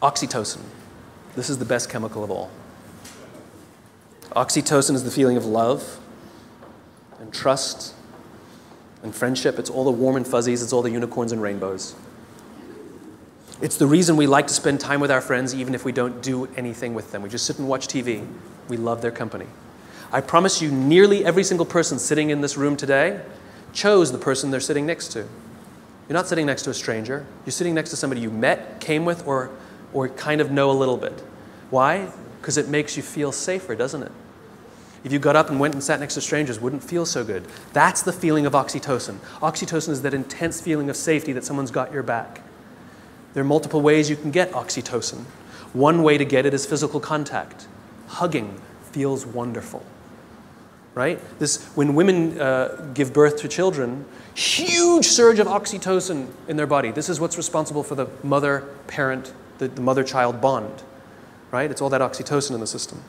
Oxytocin. This is the best chemical of all. Oxytocin is the feeling of love and trust and friendship. It's all the warm and fuzzies. It's all the unicorns and rainbows. It's the reason we like to spend time with our friends even if we don't do anything with them. We just sit and watch TV. We love their company. I promise you, nearly every single person sitting in this room today chose the person they're sitting next to. You're not sitting next to a stranger. You're sitting next to somebody you met, came with, or kind of know a little bit. Why? Because it makes you feel safer, doesn't it? If you got up and went and sat next to strangers, it wouldn't feel so good. That's the feeling of oxytocin. Oxytocin is that intense feeling of safety that someone's got your back. There are multiple ways you can get oxytocin. One way to get it is physical contact. Hugging feels wonderful, right? When women give birth to children, huge surge of oxytocin in their body. This is what's responsible for the mother-parent, the mother-child bond, right? It's all that oxytocin in the system.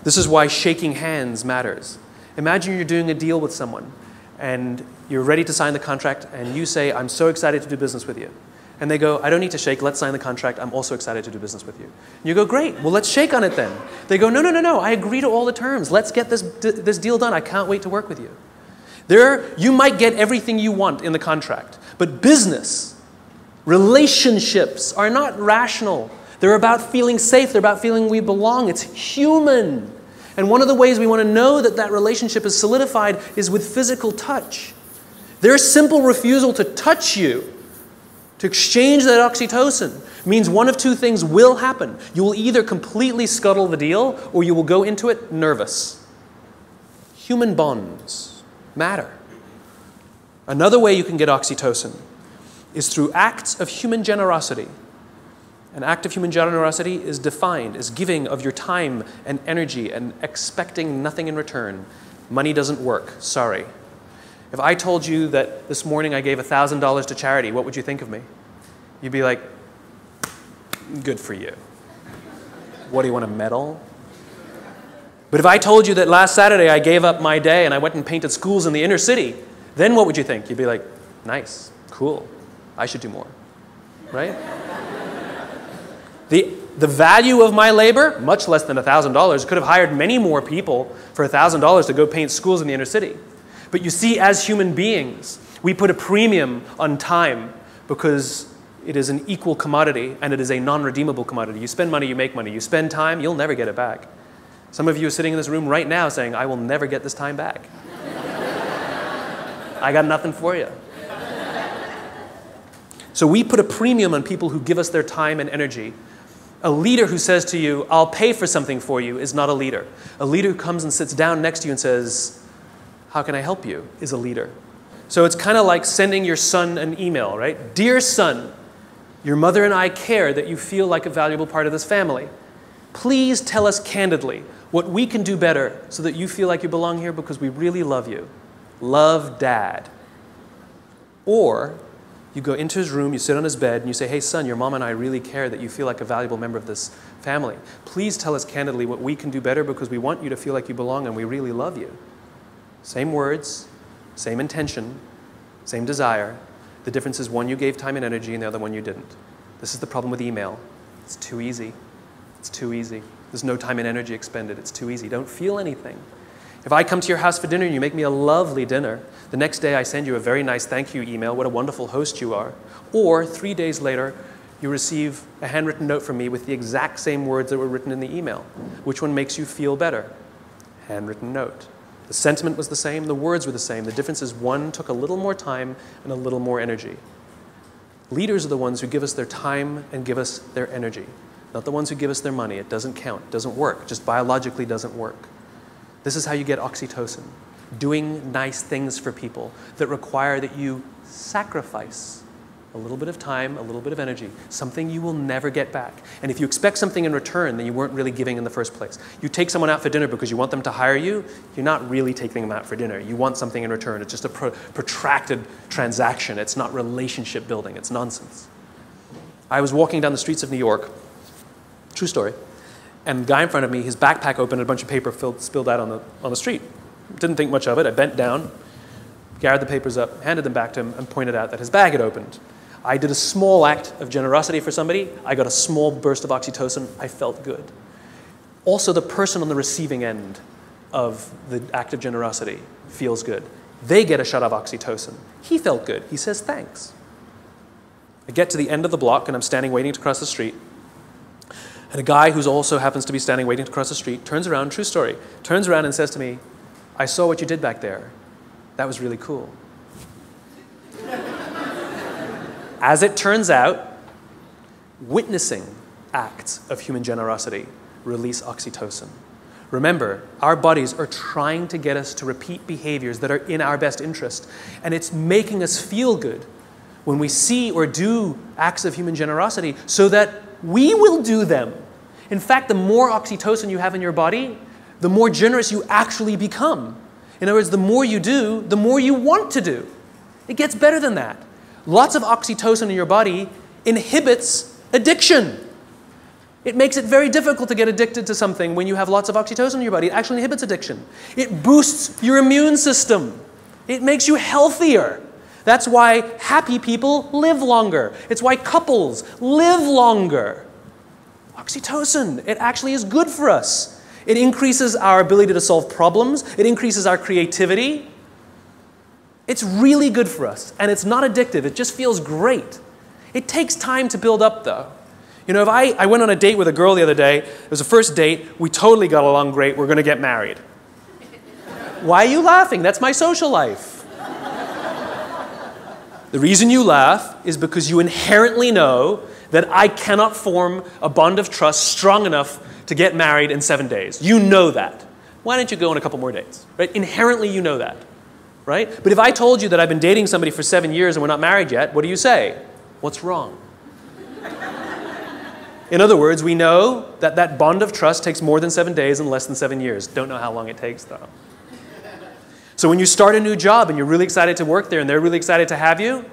This is why shaking hands matters. Imagine you're doing a deal with someone, and you're ready to sign the contract, and you say, "I'm so excited to do business with you." And they go, "I don't need to shake, let's sign the contract, I'm also excited to do business with you." And you go, "Great, well let's shake on it then." They go, No, I agree to all the terms, let's get this deal done, I can't wait to work with you." You might get everything you want in the contract, but business, relationships are not rational. They're about feeling safe, they're about feeling we belong, it's human. And one of the ways we want to know that that relationship is solidified is with physical touch. Their simple refusal to touch you, to exchange that oxytocin, means one of two things will happen. You will either completely scuttle the deal, or you will go into it nervous. Human bonds matter. Another way you can get oxytocin is through acts of human generosity. An act of human generosity is defined as giving of your time and energy and expecting nothing in return. Money doesn't work, sorry. If I told you that this morning I gave $1,000 to charity, what would you think of me? You'd be like, good for you. What, do you want a medal? But if I told you that last Saturday I gave up my day and I went and painted schools in the inner city, then what would you think? You'd be like, nice, cool, I should do more, right? The value of my labor, much less than $1,000, could have hired many more people for $1,000 to go paint schools in the inner city. But you see, as human beings, we put a premium on time because it is an equal commodity and it is a non-redeemable commodity. You spend money, you make money. You spend time, you'll never get it back. Some of you are sitting in this room right now saying, I will never get this time back. I got nothing for you. So we put a premium on people who give us their time and energy. A leader who says to you, I'll pay for something for you, is not a leader. A leader who comes and sits down next to you and says, how can I help you, is a leader. So it's kind of like sending your son an email, right? Dear son, your mother and I care that you feel like a valuable part of this family. Please tell us candidly what we can do better so that you feel like you belong here because we really love you. Love, Dad. Or you go into his room, you sit on his bed, and you say, hey, son, your mom and I really care that you feel like a valuable member of this family. Please tell us candidly what we can do better because we want you to feel like you belong and we really love you. Same words, same intention, same desire. The difference is one you gave time and energy and the other one you didn't. This is the problem with email. It's too easy. It's too easy. There's no time and energy expended. It's too easy. Don't feel anything. If I come to your house for dinner and you make me a lovely dinner, the next day I send you a very nice thank you email, what a wonderful host you are. Or 3 days later, you receive a handwritten note from me with the exact same words that were written in the email. Which one makes you feel better? Handwritten note. The sentiment was the same, the words were the same. The difference is one took a little more time and a little more energy. Leaders are the ones who give us their time and give us their energy, not the ones who give us their money. It doesn't count, it doesn't work, just biologically doesn't work. This is how you get oxytocin, doing nice things for people that require that you sacrifice a little bit of time, a little bit of energy, something you will never get back. And if you expect something in return, then you weren't really giving in the first place. You take someone out for dinner because you want them to hire you, you're not really taking them out for dinner. You want something in return. It's just a protracted transaction. It's not relationship building. It's nonsense. I was walking down the streets of New York, true story, and the guy in front of me, his backpack opened and a bunch of paper spilled out on the street. Didn't think much of it. I bent down, gathered the papers up, handed them back to him, and pointed out that his bag had opened. I did a small act of generosity for somebody. I got a small burst of oxytocin. I felt good. Also, the person on the receiving end of the act of generosity feels good. They get a shot of oxytocin. He felt good. He says thanks. I get to the end of the block, and I'm standing waiting to cross the street. And a guy who also happens to be standing waiting to cross the street turns around, true story, turns around and says to me, I saw what you did back there. That was really cool. As it turns out, witnessing acts of human generosity release oxytocin. Remember, our bodies are trying to get us to repeat behaviors that are in our best interest, and it's making us feel good when we see or do acts of human generosity so that we will do them. In fact, the more oxytocin you have in your body, the more generous you actually become. In other words, the more you do, the more you want to do. It gets better than that. Lots of oxytocin in your body inhibits addiction. It makes it very difficult to get addicted to something when you have lots of oxytocin in your body. It actually inhibits addiction. It boosts your immune system. It makes you healthier. That's why happy people live longer. It's why couples live longer. Oxytocin, it actually is good for us. It increases our ability to solve problems. It increases our creativity. It's really good for us, and it's not addictive. It just feels great. It takes time to build up, though. You know, if I went on a date with a girl the other day. It was a first date. We totally got along great. We're going to get married. Why are you laughing? That's my social life. The reason you laugh is because you inherently know that I cannot form a bond of trust strong enough to get married in 7 days. You know that. Why don't you go on a couple more dates? Right? Inherently, you know that. Right? But if I told you that I've been dating somebody for 7 years and we're not married yet, what do you say? What's wrong? In other words, we know that that bond of trust takes more than 7 days and less than 7 years. Don't know how long it takes, though. So when you start a new job and you're really excited to work there and they're really excited to have you,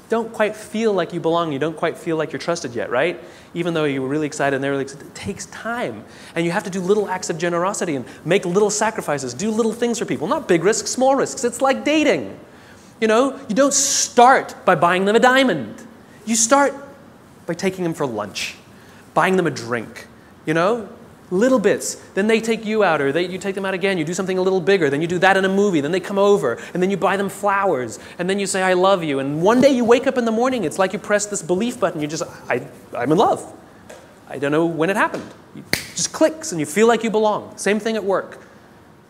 don't quite feel like you belong. You don't quite feel like you're trusted yet, right? Even though you were really excited and they're really excited, it takes time. And you have to do little acts of generosity and make little sacrifices, do little things for people. Not big risks, small risks. It's like dating. You know, you don't start by buying them a diamond. You start by taking them for lunch, buying them a drink, you know? Little bits. Then they take you out, or you take them out again. You do something a little bigger. Then you do that in a movie. Then they come over, and then you buy them flowers, and then you say, I love you. And one day you wake up in the morning, it's like you press this belief button. You just, I'm in love. I don't know when it happened. It just clicks, and you feel like you belong. Same thing at work.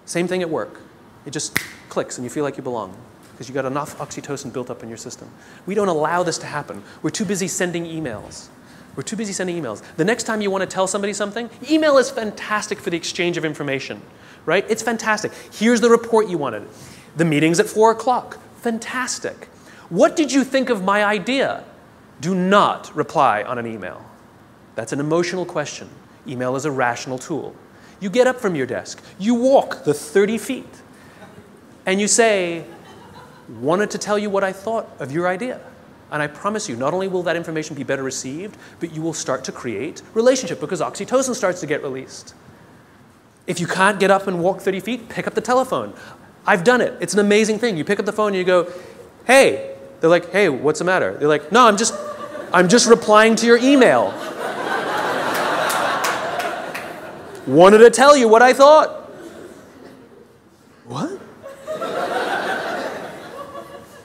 Same thing at work. It just clicks, and you feel like you belong because you got enough oxytocin built up in your system. We don't allow this to happen. We're too busy sending emails. We're too busy sending emails. The next time you want to tell somebody something, email is fantastic for the exchange of information, right? It's fantastic. Here's the report you wanted. The meeting's at 4 o'clock. Fantastic. What did you think of my idea? Do not reply on an email. That's an emotional question. Email is a rational tool. You get up from your desk. You walk the 30 feet. And you say, wanted to tell you what I thought of your idea. And I promise you, not only will that information be better received, but you will start to create relationship because oxytocin starts to get released. If you can't get up and walk 30 feet, pick up the telephone. I've done it. It's an amazing thing. You pick up the phone and you go, hey. They're like, hey, what's the matter? They're like, no, I'm just replying to your email. Wanted to tell you what I thought. What?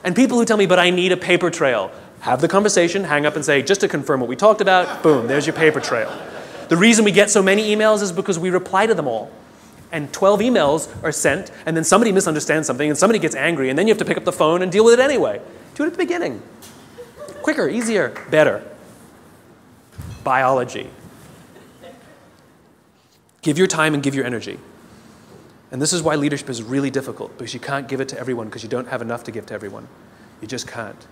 And people who tell me, but I need a paper trail. Have the conversation, hang up and say, just to confirm what we talked about, boom, there's your paper trail. The reason we get so many emails is because we reply to them all. And 12 emails are sent, and then somebody misunderstands something, and somebody gets angry, and then you have to pick up the phone and deal with it anyway. Do it at the beginning. Quicker, easier, better. Biology. Give your time and give your energy. And this is why leadership is really difficult, because you can't give it to everyone because you don't have enough to give to everyone. You just can't.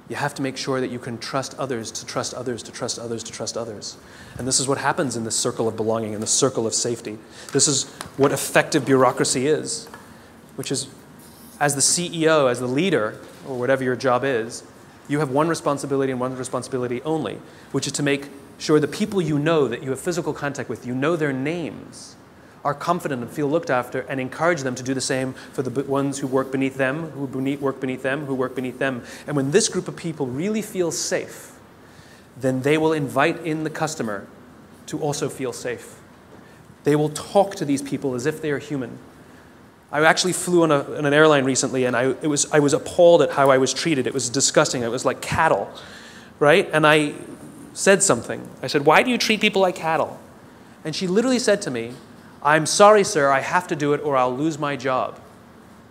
You have to make sure that you can trust others to trust others to trust others to trust others. And this is what happens in this circle of belonging, in the circle of safety. This is what effective bureaucracy is, which is as the CEO, as the leader, or whatever your job is, you have one responsibility and one responsibility only, which is to make sure the people you know that you have physical contact with, you know their names, are confident and feel looked after, and encourage them to do the same for the ones who work beneath them, who work beneath them, who work beneath them. And when this group of people really feel safe, then they will invite in the customer to also feel safe. They will talk to these people as if they are human. I actually flew on an airline recently, and I was appalled at how I was treated. It was disgusting. It was like cattle, right? And I said something. I said, "Why do you treat people like cattle?" And she literally said to me, "I'm sorry, sir, I have to do it or I'll lose my job."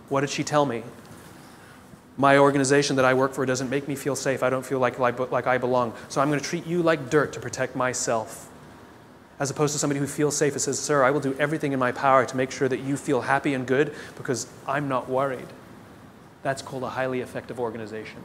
What did she tell me? My organization that I work for doesn't make me feel safe. I don't feel like I belong. So I'm going to treat you like dirt to protect myself. As opposed to somebody who feels safe and says, "Sir, I will do everything in my power to make sure that you feel happy and good because I'm not worried." That's called a highly effective organization.